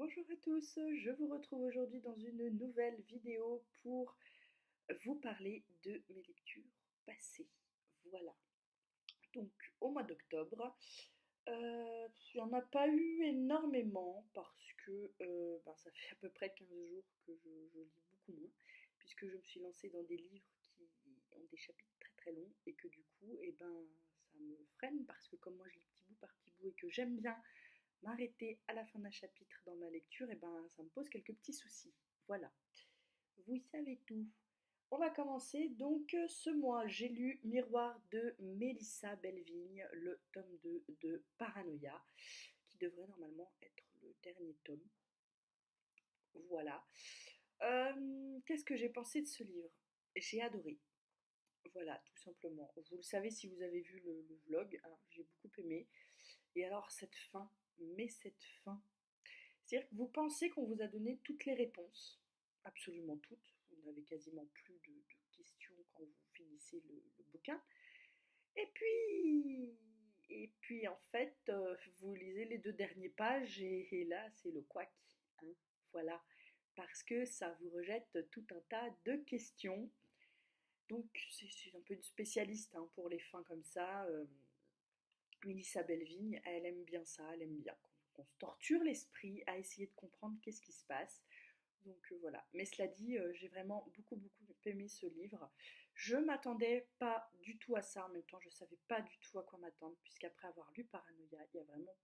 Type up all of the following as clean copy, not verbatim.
Bonjour à tous, je vous retrouve aujourd'hui dans une nouvelle vidéo pour vous parler de mes lectures passées. Voilà, donc au mois d'octobre, il n'y en a pas eu énormément parce que ça fait à peu près 15 jours que je lis beaucoup moins, puisque je me suis lancée dans des livres qui ont des chapitres très très longs et que du coup, ça me freine parce que comme moi je lis petit bout par petit bout et que j'aime bien m'arrêter à la fin d'un chapitre dans ma lecture, ça me pose quelques petits soucis. Voilà, vous savez tout. On va commencer. Donc, ce mois, j'ai lu Miroir de Mélissa Bellevigne, le tome 2 de Paranoia, qui devrait normalement être le dernier tome. Voilà. Qu'est-ce que j'ai pensé de ce livre? J'ai adoré. Voilà, tout simplement. Vous le savez si vous avez vu le vlog, hein, j'ai beaucoup aimé. Et alors, cette fin, c'est-à-dire que vous pensez qu'on vous a donné toutes les réponses, absolument toutes. Vous n'avez quasiment plus de questions quand vous finissez le bouquin. Et puis en fait, vous lisez les deux dernières pages et là, c'est le couac, hein, voilà. Parce que ça vous rejette tout un tas de questions. Donc, c'est un peu une spécialiste hein, pour les fins comme ça. Mélissa Bellevigne, elle aime bien ça, elle aime bien qu'on se torture l'esprit à essayer de comprendre qu'est-ce qui se passe. Donc voilà. Mais cela dit, j'ai vraiment beaucoup aimé ce livre. Je m'attendais pas du tout à ça. En même temps, je savais pas du tout à quoi m'attendre, puisqu'après avoir lu Paranoia, il y a vraiment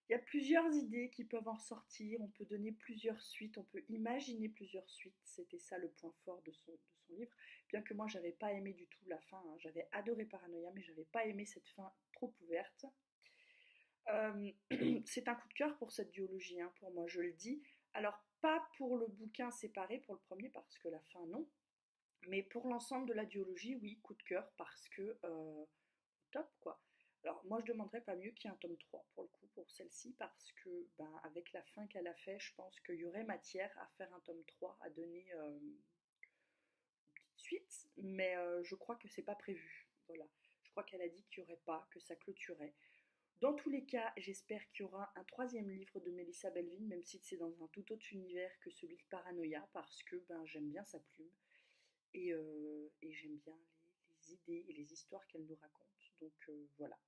il y a plusieurs idées qui peuvent en ressortir. On peut donner plusieurs suites, on peut imaginer plusieurs suites. C'était ça le point fort de son livre. Bien que moi, j'avais pas aimé du tout la fin, hein. J'avais adoré Paranoia, mais j'avais pas aimé cette fin trop ouverte. Euh, c'est un coup de cœur pour cette duologie, hein, pour moi, je le dis. Alors, pas pour le bouquin séparé, pour le premier, parce que la fin, non. Mais pour l'ensemble de la duologie, oui, coup de cœur, parce que top, quoi. Alors, moi, je demanderais pas mieux qu'il y ait un tome 3 pour le coup, pour celle-ci, parce que, avec la fin qu'elle a fait, je pense qu'il y aurait matière à faire un tome 3, à donner une petite suite, mais je crois que c'est pas prévu. Voilà. Je crois qu'elle a dit qu'il n'y aurait pas, que ça clôturait. Dans tous les cas, j'espère qu'il y aura un troisième livre de Mélissa Bellevigne, même si c'est dans un tout autre univers que celui de Paranoia, parce que j'aime bien sa plume et j'aime bien les idées et les histoires qu'elle nous raconte. Donc voilà.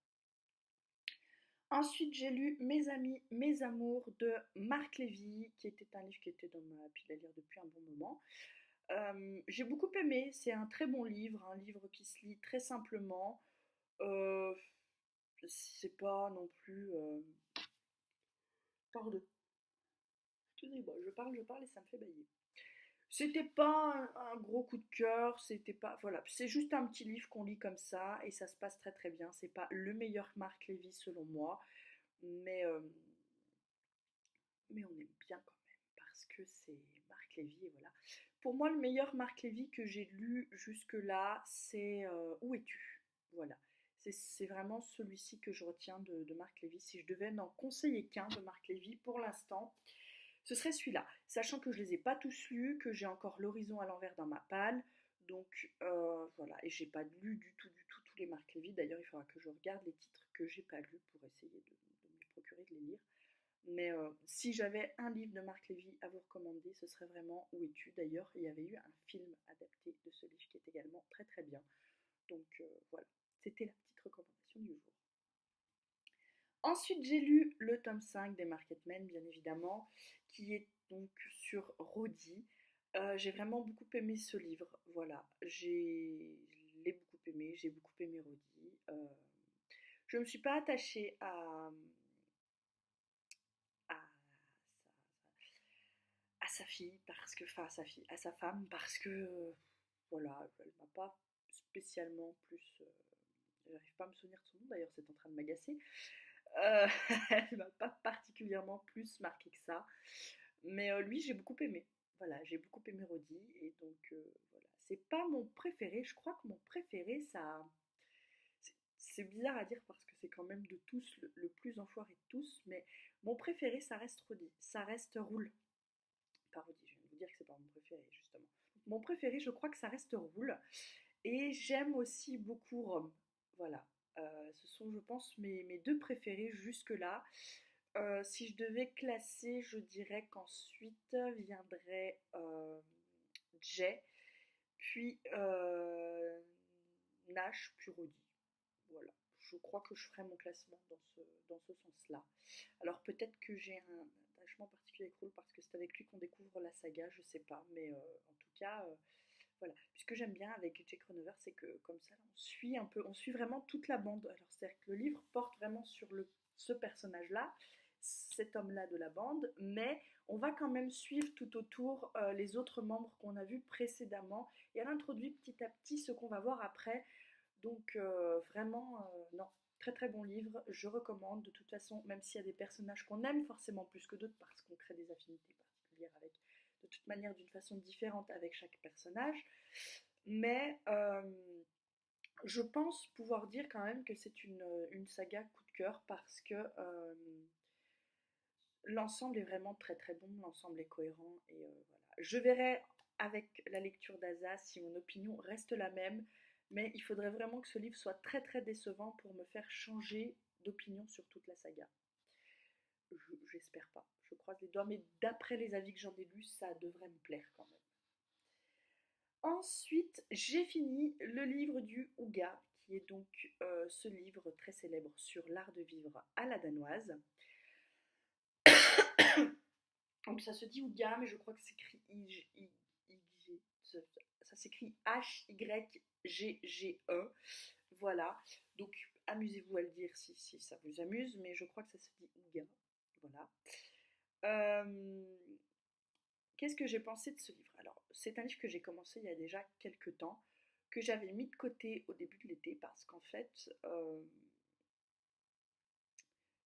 Ensuite, j'ai lu Mes amis, mes amours de Marc Lévy, qui était un livre qui était dans ma pile à lire depuis un bon moment. J'ai beaucoup aimé, c'est un très bon livre, un livre qui se lit très simplement. Euh, c'est pas non plus. Pardon, excusez-moi, je parle et ça me fait bailler. C'était pas un gros coup de cœur, c'était pas. Voilà, c'est juste un petit livre qu'on lit comme ça et ça se passe très très bien. C'est pas le meilleur Marc Lévy selon moi, mais, euh, mais on aime bien quand même parce que c'est Marc Lévy et voilà. Pour moi, le meilleur Marc Lévy que j'ai lu jusque-là, c'est Où es-tu? Voilà. C'est vraiment celui-ci que je retiens de Marc Lévy. Si je devais n'en conseiller qu'un de Marc Lévy pour l'instant, ce serait celui-là. Sachant que je ne les ai pas tous lus, que j'ai encore l'horizon à l'envers dans ma palle. Donc voilà, et j'ai pas lu du tout tous les Marc Lévy. D'ailleurs, il faudra que je regarde les titres que j'ai pas lus pour essayer de me les procurer, de les lire. Mais si j'avais un livre de Marc Lévy à vous recommander, ce serait vraiment Où es-tu? D'ailleurs, il y avait eu un film adapté de ce livre qui est également très très bien. Donc voilà, c'était la petite recommandation du jour. Ensuite, j'ai lu le tome 5 des Marketmen, bien évidemment, qui est donc sur Roddy. J'ai vraiment beaucoup aimé ce livre. Voilà, je l'ai beaucoup aimé, j'ai beaucoup aimé Roddy. Je ne me suis pas attachée à sa fille parce que, enfin, à sa femme parce que, voilà, elle m'a pas spécialement plus. J'arrive pas à me souvenir de son nom d'ailleurs, c'est en train de m'agacer. Euh, elle m'a pas particulièrement plus marqué que ça, mais lui j'ai beaucoup aimé. Voilà, j'ai beaucoup aimé Roddy et donc voilà, c'est pas mon préféré. Je crois que mon préféré, c'est bizarre à dire parce que c'est quand même de tous le plus enfoiré de tous, mais mon préféré ça reste Roddy, ça reste Roule. Parodie, je viens de vous dire que c'est pas mon préféré, justement. Mon préféré, je crois que ça reste Roule. Et j'aime aussi beaucoup Rome. Voilà. Ce sont, je pense, mes deux préférés jusque-là. Si je devais classer, je dirais qu'ensuite viendrait Jay, puis Nash, puis Roddy. Voilà. Je crois que je ferai mon classement dans ce sens-là. Alors peut-être que j'ai un attachement particulier avec Roll parce que c'est avec lui qu'on découvre la saga, je sais pas, mais en tout cas, voilà. Puis ce que j'aime bien avec Jake Ronover, c'est que comme ça, on suit un peu, on suit vraiment toute la bande. Alors c'est-à-dire que le livre porte vraiment sur ce personnage-là, cet homme-là de la bande, mais on va quand même suivre tout autour les autres membres qu'on a vus précédemment et elle introduit petit à petit ce qu'on va voir après. Donc vraiment, non, très très bon livre, je recommande de toute façon, même s'il y a des personnages qu'on aime forcément plus que d'autres parce qu'on crée des affinités particulières avec, de toute manière, d'une façon différente avec chaque personnage. Mais je pense pouvoir dire quand même que c'est une saga coup de cœur parce que l'ensemble est vraiment très très bon, l'ensemble est cohérent et voilà. Je verrai avec la lecture d'Asa si mon opinion reste la même, mais il faudrait vraiment que ce livre soit très très décevant pour me faire changer d'opinion sur toute la saga. J'espère pas, je croise les doigts, mais d'après les avis que j'en ai lus, ça devrait me plaire quand même. Ensuite, j'ai fini le livre du Houga, qui est donc ce livre très célèbre sur l'art de vivre à la danoise. Donc ça se dit Ouga, mais je crois que c'est écrit ça s'écrit H-Y-G-G-E. Voilà. Donc amusez-vous à le dire si ça vous amuse, mais je crois que ça se dit Ouga. Voilà. Qu'est-ce que j'ai pensé de ce livre? Alors, c'est un livre que j'ai commencé il y a déjà quelques temps, que j'avais mis de côté au début de l'été parce qu'en fait,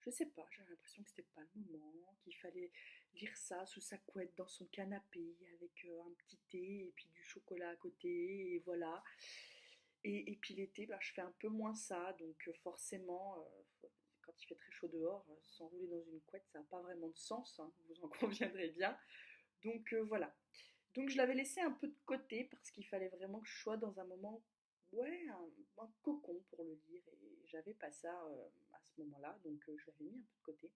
je sais pas, j'avais l'impression que c'était pas le moment, qu'il fallait lire ça sous sa couette dans son canapé avec un petit thé et puis du chocolat à côté et voilà. Et puis l'été, bah, je fais un peu moins ça, donc forcément, quand il fait très chaud dehors, s'enrouler dans une couette, ça n'a pas vraiment de sens, hein, vous en conviendrez bien. Donc voilà. Donc je l'avais laissé un peu de côté parce qu'il fallait vraiment que je sois dans un moment, ouais, un cocon pour le lire. Et j'avais pas ça à ce moment-là, donc je l'avais mis un peu de côté.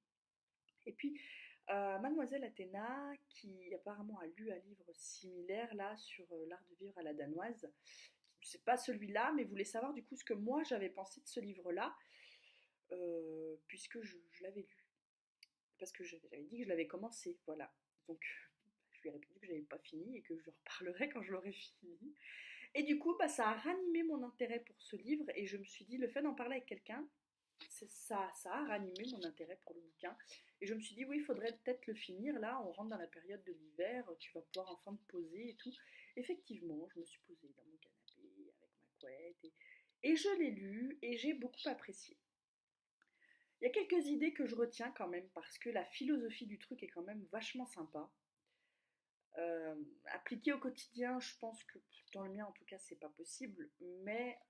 Et puis Mademoiselle Athéna, qui apparemment a lu un livre similaire là sur l'art de vivre à la danoise, c'est pas celui-là, mais voulait savoir du coup ce que moi j'avais pensé de ce livre-là, puisque je l'avais lu. Parce que j'avais dit que je l'avais commencé, voilà. Donc je lui ai répondu que je n'avais pas fini et que je reparlerai quand je l'aurai fini. Et du coup, bah, ça a ranimé mon intérêt pour ce livre et je me suis dit, le fait d'en parler avec quelqu'un, ça a ranimé mon intérêt pour le bouquin. Et je me suis dit, oui, il faudrait peut-être le finir. Là, on rentre dans la période de l'hiver, tu vas pouvoir enfin te poser et tout. Effectivement, je me suis posée dans mon canapé avec ma couette et je l'ai lu et j'ai beaucoup apprécié. Il y a quelques idées que je retiens quand même parce que la philosophie du truc est quand même vachement sympa. Euh, Appliqué au quotidien, je pense que dans le mien en tout cas c'est pas possible, mais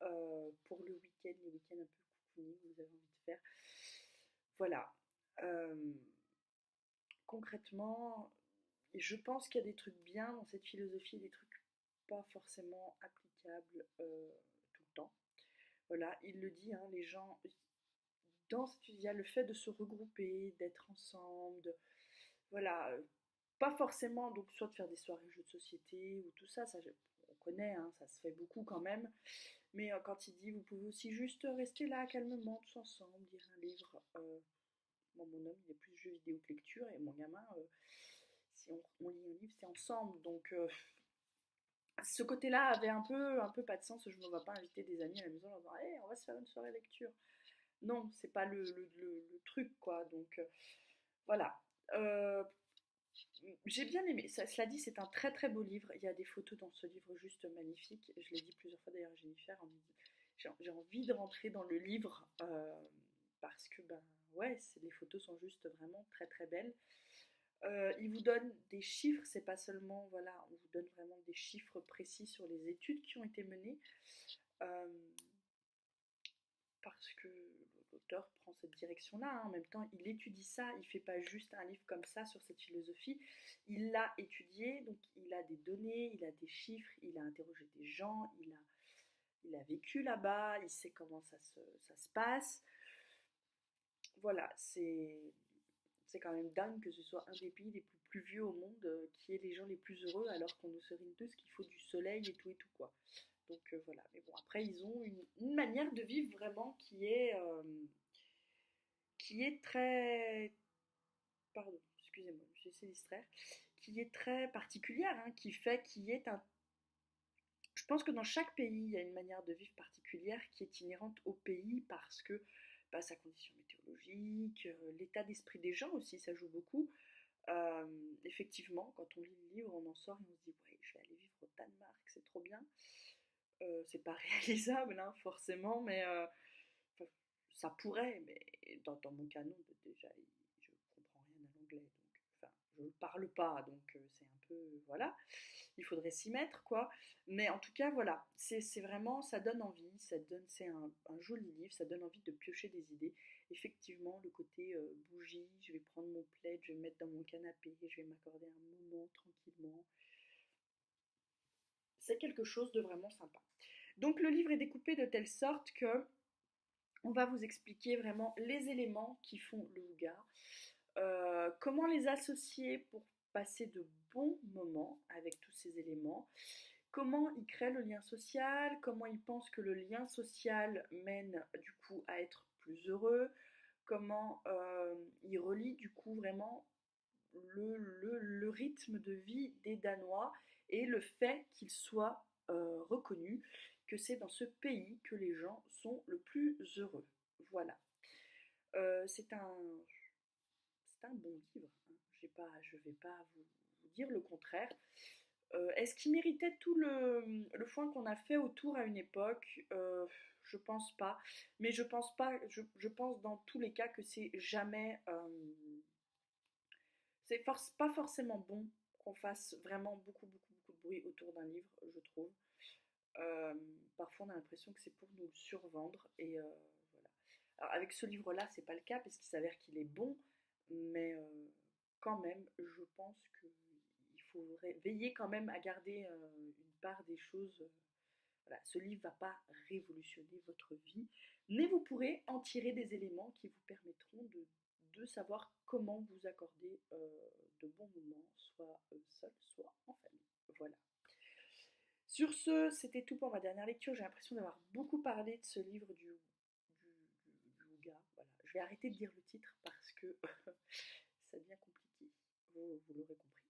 pour le week-end, les week-ends un peu cocooning, vous avez envie de faire, voilà. Euh, Concrètement, je pense qu'il y a des trucs bien dans cette philosophie et des trucs pas forcément applicables tout le temps. Voilà, il le dit, hein, les gens, il y a le fait de se regrouper, d'être ensemble, voilà, pas forcément, donc soit de faire des soirées jeux de société ou tout ça, on connaît, hein, ça se fait beaucoup quand même. Mais quand il dit, vous pouvez aussi juste rester là calmement, tous ensemble, lire un livre. Moi, mon homme, il est plus jeux vidéo que lecture, et mon gamin, si on lit un livre, c'est ensemble. Donc, ce côté-là avait un peu pas de sens. Je ne me vois pas inviter des amis à la maison en disant, hey, on va se faire une soirée lecture. Non, c'est pas le truc, quoi. Donc, voilà. Euh, J'ai bien aimé. Cela dit, c'est un très très beau livre. Il y a des photos dans ce livre juste magnifiques. Je l'ai dit plusieurs fois d'ailleurs à Jennifer. J'ai envie de rentrer dans le livre parce que ben ouais, les photos sont juste vraiment très très belles. Il vous donne des chiffres, c'est pas seulement voilà, on vous donne vraiment des chiffres précis sur les études qui ont été menées. Euh, Parce que l'auteur prend cette direction-là, hein. En même temps, il étudie ça, il ne fait pas juste un livre comme ça sur cette philosophie, il l'a étudié, donc il a des données, il a des chiffres, il a interrogé des gens, il a vécu là-bas, il sait comment ça se passe. Voilà, c'est quand même dingue que ce soit un des pays les plus pluvieux au monde qui est les gens les plus heureux alors qu'on nous serine tous qu'il faut du soleil et tout quoi. Donc voilà, mais bon après ils ont une manière de vivre vraiment qui est très, pardon, excusez-moi, je vais essayer de distraire, qui est très particulière, hein, qui fait qui est un. Je pense que dans chaque pays, il y a une manière de vivre particulière qui est inhérente au pays parce que bah, sa condition météorologique, l'état d'esprit des gens aussi, ça joue beaucoup. Effectivement, quand on lit le livre, on en sort et on se dit ouais, je vais aller vivre au Danemark, c'est trop bien. C'est pas réalisable, hein, forcément, mais enfin, ça pourrait, mais dans mon cas, non, déjà, je comprends rien à l'anglais, donc, enfin, je ne parle pas, donc c'est un peu, voilà, il faudrait s'y mettre, quoi. Mais en tout cas, voilà, c'est vraiment, ça donne envie, c'est un joli livre, ça donne envie de piocher des idées. Effectivement, le côté bougie, je vais prendre mon plaid, je vais me mettre dans mon canapé, je vais m'accorder un moment tranquillement. C'est quelque chose de vraiment sympa. Donc le livre est découpé de telle sorte que on va vous expliquer vraiment les éléments qui font le houga, comment les associer pour passer de bons moments avec tous ces éléments, comment il crée le lien social, comment il pense que le lien social mène du coup à être plus heureux, comment il relie du coup vraiment le rythme de vie des Danois et le fait qu'ils soient reconnus que c'est dans ce pays que les gens sont le plus heureux. Voilà. C'est un bon livre. Hein. Je ne vais pas vous dire le contraire. Est-ce qu'il méritait tout le foin qu'on a fait autour à une époque? Je pense pas. Mais je pense pas. Je pense dans tous les cas que c'est jamais. Pas forcément bon qu'on fasse vraiment beaucoup de bruit autour d'un livre, je trouve. Euh, Parfois on a l'impression que c'est pour nous le survendre et voilà. Alors avec ce livre-là, c'est pas le cas parce qu'il s'avère qu'il est bon, mais quand même, je pense qu'il faut veiller quand même à garder une part des choses. Voilà, ce livre va pas révolutionner votre vie, mais vous pourrez en tirer des éléments qui vous permettront de savoir comment vous accorder de bons moments, soit seul, soit en famille. Voilà. Sur ce, c'était tout pour ma dernière lecture. J'ai l'impression d'avoir beaucoup parlé de ce livre du Houga. Voilà. Je vais arrêter de dire le titre parce que ça devient compliqué. Vous l'aurez compris.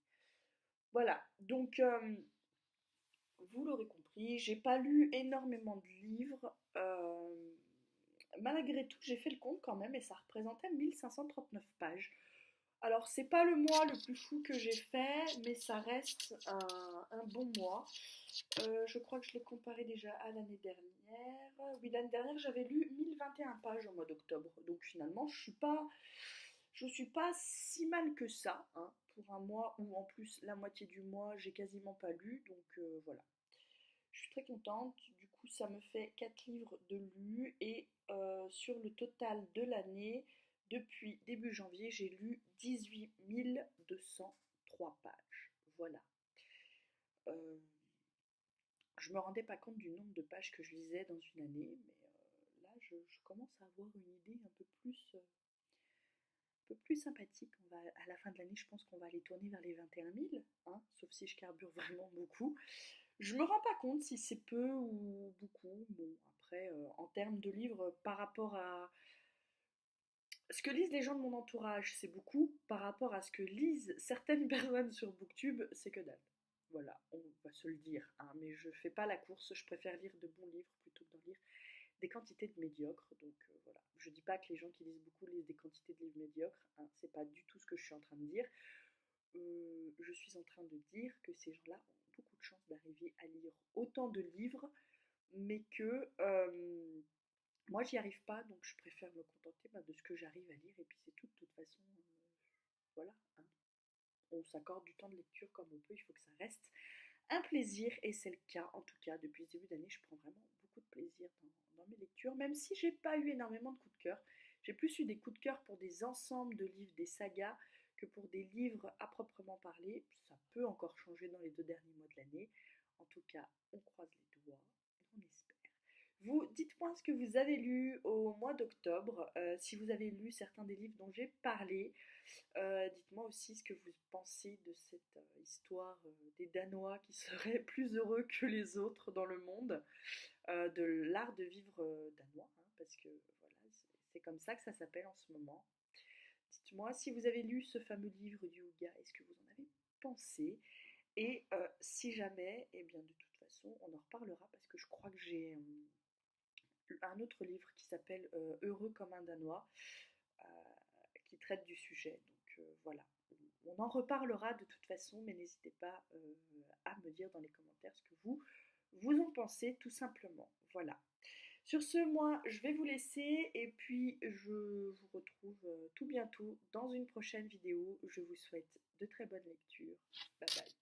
Voilà, donc vous l'aurez compris, j'ai pas lu énormément de livres. Malgré tout, j'ai fait le compte quand même et ça représentait 1539 pages. Alors, c'est pas le mois le plus fou que j'ai fait, mais ça reste un bon mois. Je crois que je l'ai comparé déjà à l'année dernière. Oui, l'année dernière, j'avais lu 1021 pages au mois d'octobre. Donc finalement, je suis pas si mal que ça, hein, pour un mois où en plus la moitié du mois, j'ai quasiment pas lu. Donc voilà. Je suis très contente. Du coup, ça me fait 4 livres de lus et sur le total de l'année, depuis début janvier, j'ai lu 18 203 pages. Voilà. Euh, je me rendais pas compte du nombre de pages que je lisais dans une année, mais là, je commence à avoir une idée un peu plus sympathique. À la fin de l'année, je pense qu'on va aller tourner vers les 21 000, hein, sauf si je carbure vraiment beaucoup. Je me rends pas compte si c'est peu ou beaucoup. Bon, après, en termes de livres, par rapport à ce que lisent les gens de mon entourage, c'est beaucoup. Par rapport à ce que lisent certaines personnes sur Booktube, c'est que dalle. Voilà, on va se le dire. Hein, mais je fais pas la course, je préfère lire de bons livres plutôt que d'en lire des quantités de médiocres. Donc voilà, je dis pas que les gens qui lisent beaucoup lisent des quantités de livres médiocres. Hein, c'est pas du tout ce que je suis en train de dire. Je suis en train de dire que ces gens-là ont beaucoup de chance d'arriver à lire autant de livres, mais que moi j'y arrive pas, donc je préfère me contenter de ce que j'arrive à lire, et puis c'est tout, de toute façon, voilà, hein. On s'accorde du temps de lecture comme on peut, il faut que ça reste un plaisir, et c'est le cas, en tout cas, depuis le début d'année, je prends vraiment beaucoup de plaisir dans mes lectures, même si j'ai pas eu énormément de coups de cœur. J'ai plus eu des coups de cœur pour des ensembles de livres, des sagas, que pour des livres à proprement parler. Ça peut encore changer dans les 2 derniers mois de l'année. En tout cas, on croise les doigts et on espère. Vous dites-moi ce que vous avez lu au mois d'octobre, si vous avez lu certains des livres dont j'ai parlé. Dites-moi aussi ce que vous pensez de cette histoire des Danois qui seraient plus heureux que les autres dans le monde, de l'art de vivre danois, hein, parce que voilà, c'est comme ça que ça s'appelle en ce moment. Dites-moi si vous avez lu ce fameux livre du Houga, est-ce que vous en avez pensé? Et si jamais, eh bien de toute façon, on en reparlera parce que je crois que j'ai un autre livre qui s'appelle Heureux comme un Danois, euh, qui traite du sujet. Donc voilà, on en reparlera de toute façon, mais n'hésitez pas à me dire dans les commentaires ce que vous en pensez tout simplement. Voilà. Sur ce, moi, je vais vous laisser et puis je vous retrouve tout bientôt dans une prochaine vidéo. Je vous souhaite de très bonnes lectures. Bye bye.